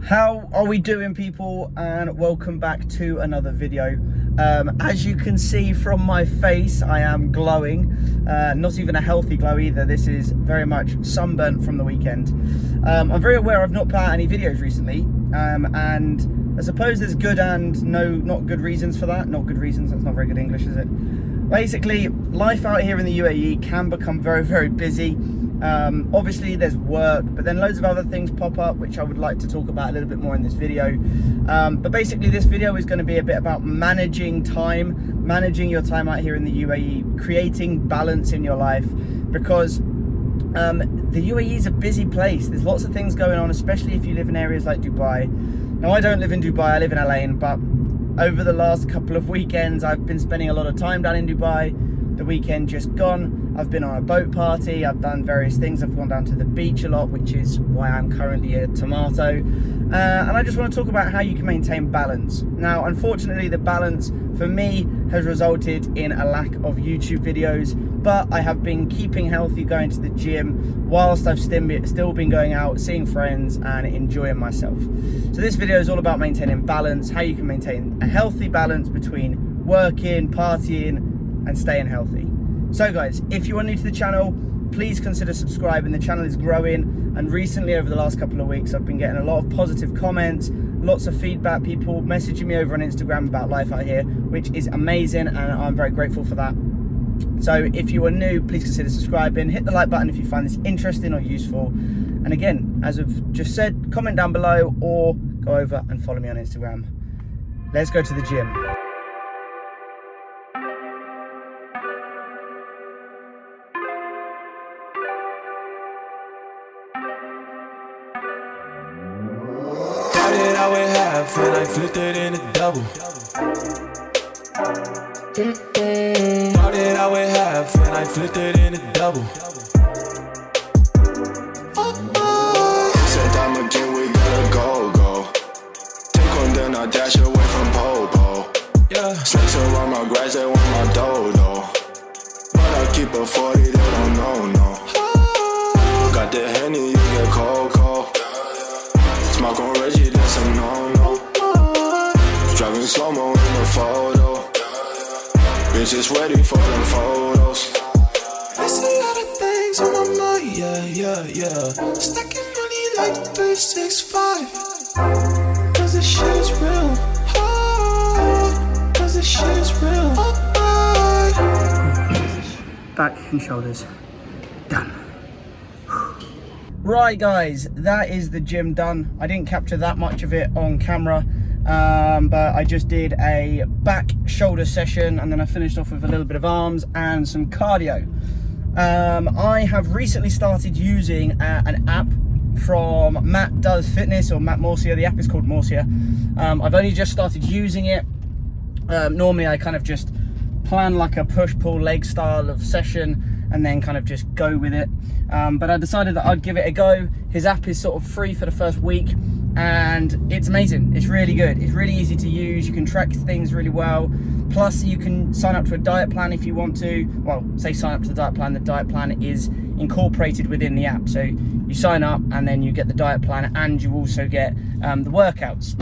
How are we doing, people? And welcome back to another video. As you can see from my face, I am glowing. Not even a healthy glow either. This is very much sunburnt from the weekend. I'm very aware I've not put out any videos recently, and I suppose there's good and not good reasons for that. Not good reasons, that's not very good English, is it? Basically, life out here in the UAE can become very, very busy. Obviously there's work, but then loads of other things pop up which I would like to talk about a little bit more in this video. But basically this video is going to be a bit about managing your time out here in the UAE, creating balance in your life, because the UAE is a busy place. There's lots of things going on, especially if you live in areas like Dubai. Now, I don't live in Dubai, I live in Al Ain, but over the last couple of weekends I've been spending a lot of time down in Dubai. The weekend just gone, I've been on a boat party, I've done various things, I've gone down to the beach a lot, which is why I'm currently a tomato. And I just want to talk about how you can maintain balance. Now, unfortunately, the balance for me has resulted in a lack of YouTube videos, but I have been keeping healthy, going to the gym, whilst I've still been going out, seeing friends and enjoying myself. So this video is all about maintaining balance, how you can maintain a healthy balance between working, partying, and staying healthy. So guys, if you are new to the channel, please consider subscribing. The channel is growing, and recently over the last couple of weeks I've been getting a lot of positive comments, lots of feedback, people messaging me over on Instagram about life out here, which is amazing, and I'm very grateful for that. So if you are new, please consider subscribing, hit the like button if you find this interesting or useful, and again, as I've just said, comment down below or go over and follow me on Instagram. Let's go to the gym. Started out with half and I flipped it into double. Started out with half and I flipped it into double. Said I'm again, we gotta go. Take one, then I dash away from Popo. Yeah, snakes around my grass, they want my dodo. But I keep a 40, they don't know, no. Got the Henny, you get cold. Smoke on Reggie, that's a no-no. Driving slow-mo in the photo. Bitches ready for them photos. I see all the things on my mind, yeah. Stacking money like 365. Cause this shit is real. Cause this shit is real. Back and shoulders, done. Right guys, that is the gym done. I didn't capture that much of it on camera, but I just did a back shoulder session, and then I finished off with a little bit of arms and some cardio. I have recently started using an app from Matt Does Fitness, or Matt Morsia. The app is called Morsia. I've only just started using it. Normally I kind of just plan like a push-pull leg style of session and then kind of just go with it, but I decided that I'd give it a go. His app is sort of free for the first week, and it's amazing. It's really good. It's really easy to use. You can track things really well. Plus you can sign up to a diet plan if you want to. Well, say sign up to the diet plan. The diet plan is incorporated within the app, so you sign up and then you get the diet plan, and you also get the workouts.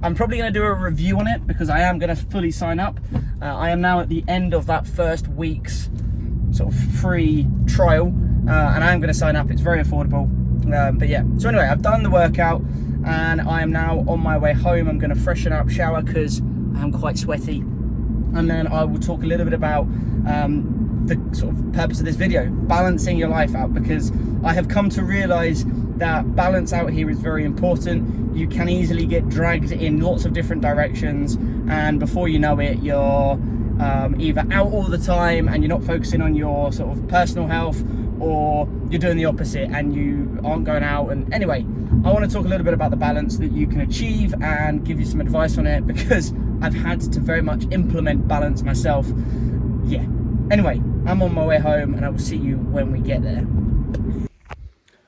I'm probably going to do a review on it because I am going to fully sign up. I am now at the end of that first week's sort of free trial, and I am going to sign up. It's very affordable, but yeah. So anyway, I've done the workout and I am now on my way home. I'm going to freshen up, shower, because I'm quite sweaty, and then I will talk a little bit about the sort of purpose of this video, balancing your life out, because I have come to realize that balance out here is very important. You can easily get dragged in lots of different directions, and before you know it, you're either out all the time and you're not focusing on your sort of personal health, or you're doing the opposite and you aren't going out. And anyway, I want to talk a little bit about the balance that you can achieve and give you some advice on it, because I've had to very much implement balance myself. Yeah. Anyway, I'm on my way home and I will see you when we get there.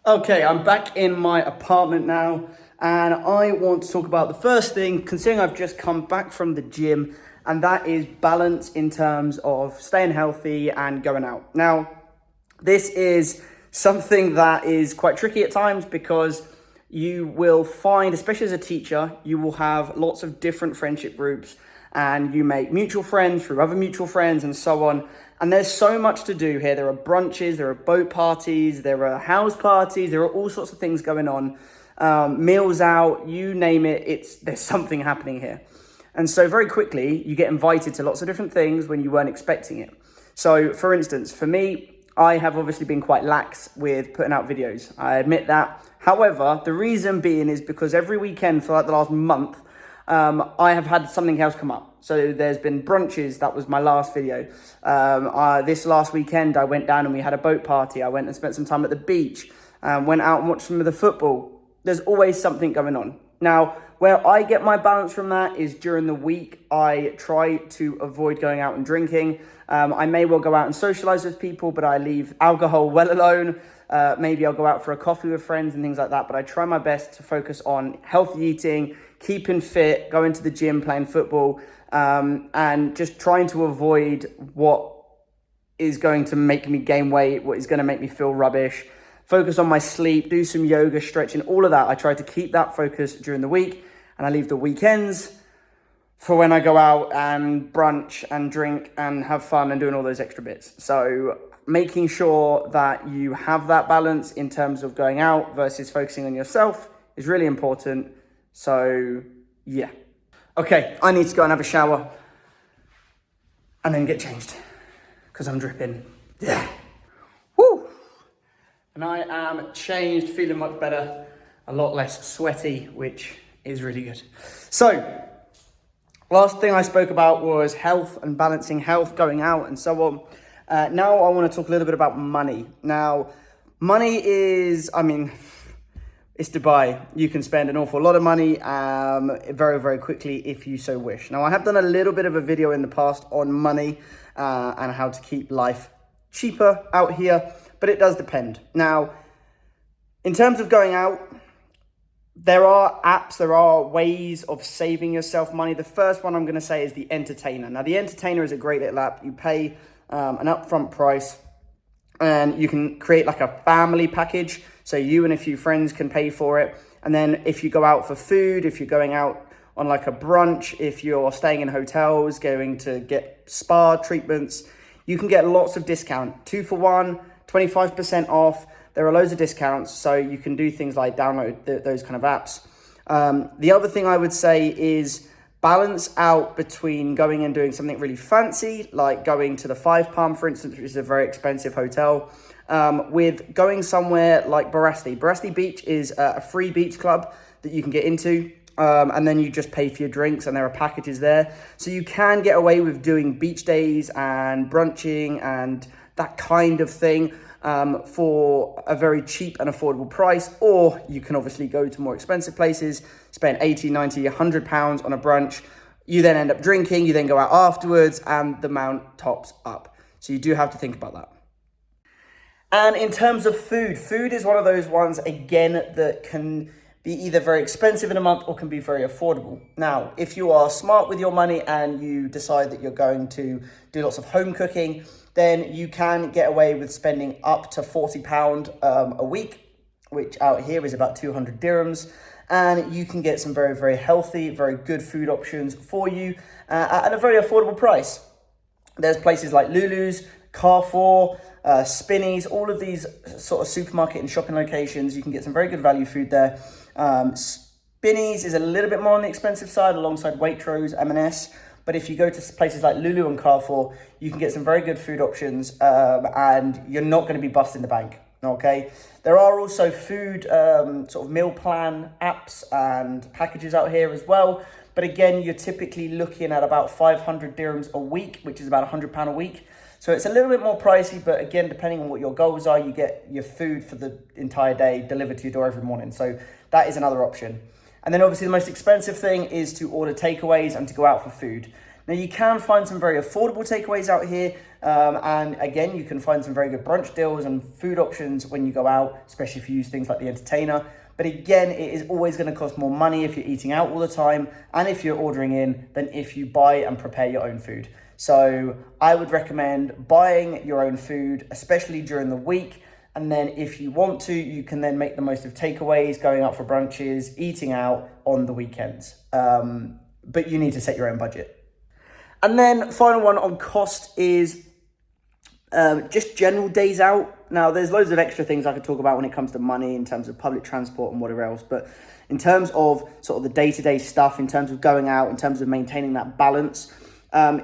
Okay, I'm back in my apartment now, and I want to talk about the first thing, considering I've just come back from the gym, and that is balance in terms of staying healthy and going out. Now, this is something that is quite tricky at times, because you will find, especially as a teacher, you will have lots of different friendship groups, and you make mutual friends through other mutual friends and so on. And there's so much to do here. There are brunches, there are boat parties, there are house parties, there are all sorts of things going on. Meals out, you name it, there's something happening here. And so very quickly, you get invited to lots of different things when you weren't expecting it. So for instance, for me, I have obviously been quite lax with putting out videos. I admit that. However, the reason being is because every weekend for like the last month, I have had something else come up. So there's been brunches, that was my last video. This last weekend, I went down and we had a boat party. I went and spent some time at the beach, went out and watched some of the football. There's always something going on. Now, where I get my balance from that is during the week, I try to avoid going out and drinking. I may well go out and socialize with people, but I leave alcohol well alone. Maybe I'll go out for a coffee with friends and things like that. But I try my best to focus on healthy eating, keeping fit, going to the gym, playing football, and just trying to avoid what is going to make me gain weight, what is going to make me feel rubbish. Focus on my sleep, do some yoga, stretching, all of that. I try to keep that focus during the week, and I leave the weekends for when I go out and brunch and drink and have fun and doing all those extra bits. So making sure that you have that balance in terms of going out versus focusing on yourself is really important. So yeah. Okay, I need to go and have a shower and then get changed because I'm dripping. Yeah. Woo! And I am changed, feeling much better, a lot less sweaty, which is really good. So, last thing I spoke about was health and balancing health, going out and so on. Now I want to talk a little bit about money. Now, money is, it's Dubai. You can spend an awful lot of money very, very quickly if you so wish. Now, I have done a little bit of a video in the past on money and how to keep life cheaper out here, but it does depend. Now, in terms of going out, there are apps, there are ways of saving yourself money. The first one I'm going to say is the Entertainer. Now, the Entertainer is a great little app. You pay an upfront price and you can create like a family package. So you and a few friends can pay for it. And then if you go out for food, if you're going out on like a brunch, if you're staying in hotels, going to get spa treatments, you can get lots of discount. 2 for 1, 25% off. There are loads of discounts, so you can do things like download those kind of apps. The other thing I would say is balance out between going and doing something really fancy, like going to the Five Palm, for instance, which is a very expensive hotel, with going somewhere like Barasti. Barasti Beach is a free beach club that you can get into, and then you just pay for your drinks, and there are packages there. So you can get away with doing beach days and brunching and that kind of thing for a very cheap and affordable price, or you can obviously go to more expensive places, spend 80, 90, 100 pounds on a brunch. You then end up drinking, you then go out afterwards, and the amount tops up. So you do have to think about that. And in terms of food is one of those ones, again, that can be either very expensive in a month or can be very affordable. Now, if you are smart with your money and you decide that you're going to do lots of home cooking, then you can get away with spending up to £40 a week, which out here is about 200 dirhams. And you can get some very, very healthy, very good food options for you at a very affordable price. There's places like Lulu's, Carrefour, Spinneys, all of these sort of supermarket and shopping locations. You can get some very good value food there. Spinneys is a little bit more on the expensive side alongside Waitrose, M&S. But if you go to places like Lulu and Carrefour, you can get some very good food options and you're not going to be busting the bank, okay? There are also food sort of meal plan apps and packages out here as well. But again, you're typically looking at about 500 dirhams a week, which is about £100 a week. So it's a little bit more pricey, but again, depending on what your goals are, you get your food for the entire day delivered to your door every morning. So that is another option. And then obviously the most expensive thing is to order takeaways and to go out for food. Now you can find some very affordable takeaways out here. And again, you can find some very good brunch deals and food options when you go out, especially if you use things like the Entertainer. But again, it is always going to cost more money if you're eating out all the time and if you're ordering in than if you buy and prepare your own food. So I would recommend buying your own food, especially during the week. And then if you want to, you can then make the most of takeaways, going out for brunches, eating out on the weekends. But you need to set your own budget. And then final one on cost is just general days out. Now, there's loads of extra things I could talk about when it comes to money in terms of public transport and whatever else. But in terms of sort of the day-to-day stuff, in terms of going out, in terms of maintaining that balance,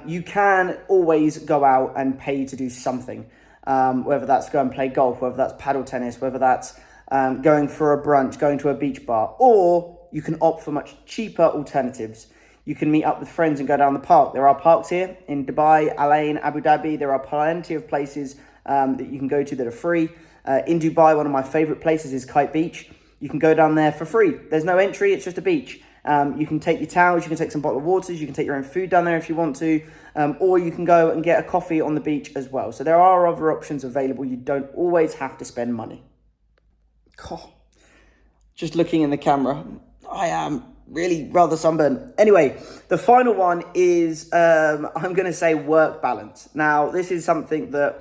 you can always go out and pay to do something. Whether that's go and play golf, whether that's paddle tennis, whether that's going for a brunch, going to a beach bar, or you can opt for much cheaper alternatives. You can meet up with friends and go down the park. There are parks here in Dubai, Al Ain, Abu Dhabi. There are plenty of places that you can go to that are free. In Dubai, one of my favorite places is Kite Beach. You can go down there for free. There's no entry, it's just a beach. You can take your towels, you can take some bottled waters, you can take your own food down there if you want to, or you can go and get a coffee on the beach as well. So there are other options available. You don't always have to spend money. Oh, just looking in the camera, I am really rather sunburned. Anyway, the final one is, I'm going to say work balance. Now, this is something that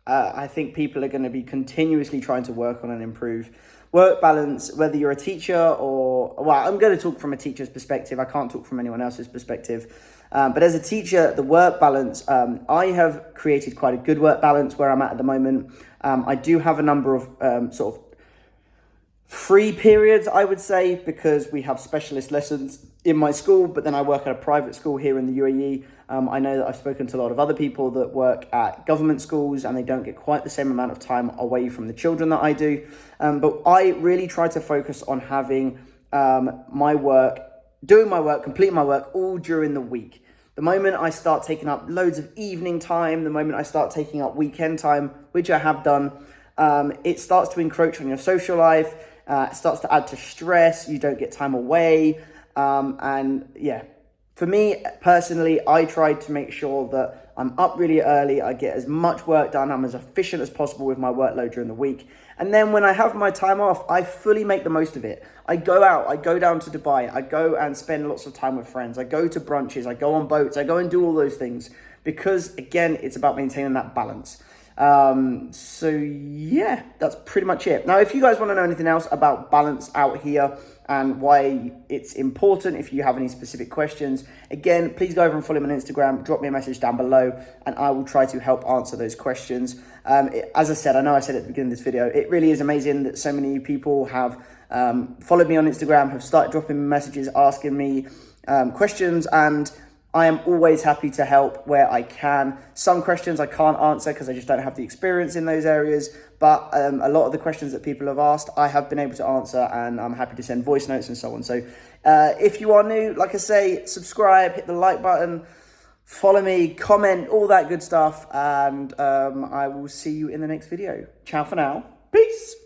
I think people are going to be continuously trying to work on and improve. Work balance, whether you're a teacher or, well, I'm going to talk from a teacher's perspective. I can't talk from anyone else's perspective. But as a teacher, the work balance, I have created quite a good work balance where I'm at the moment. I do have a number of sort of free periods, I would say, because we have specialist lessons in my school, but then I work at a private school here in the UAE. I know that I've spoken to a lot of other people that work at government schools and they don't get quite the same amount of time away from the children that I do. But I really try to focus on having my work, doing my work, completing my work all during the week. The moment I start taking up loads of evening time, the moment I start taking up weekend time, which I have done, it starts to encroach on your social life. It starts to add to stress. You don't get time away. And yeah, for me personally, I try to make sure that I'm up really early. I get as much work done. I'm as efficient as possible with my workload during the week. And then when I have my time off, I fully make the most of it. I go out, I go down to Dubai, I go and spend lots of time with friends. I go to brunches, I go on boats, I go and do all those things because again, it's about maintaining that balance. So yeah, that's pretty much it. Now, if you guys want to know anything else about balance out here and why it's important, if you have any specific questions, again, please go over and follow me on Instagram, drop me a message down below, and I will try to help answer those questions. As I said, I know I said at the beginning of this video, it really is amazing that so many people have followed me on Instagram, have started dropping me messages, asking me questions, and I am always happy to help where I can. Some questions I can't answer because I just don't have the experience in those areas. But a lot of the questions that people have asked, I have been able to answer, and I'm happy to send voice notes and so on. So if you are new, like I say, subscribe, hit the like button, follow me, comment, all that good stuff. And I will see you in the next video. Ciao for now. Peace.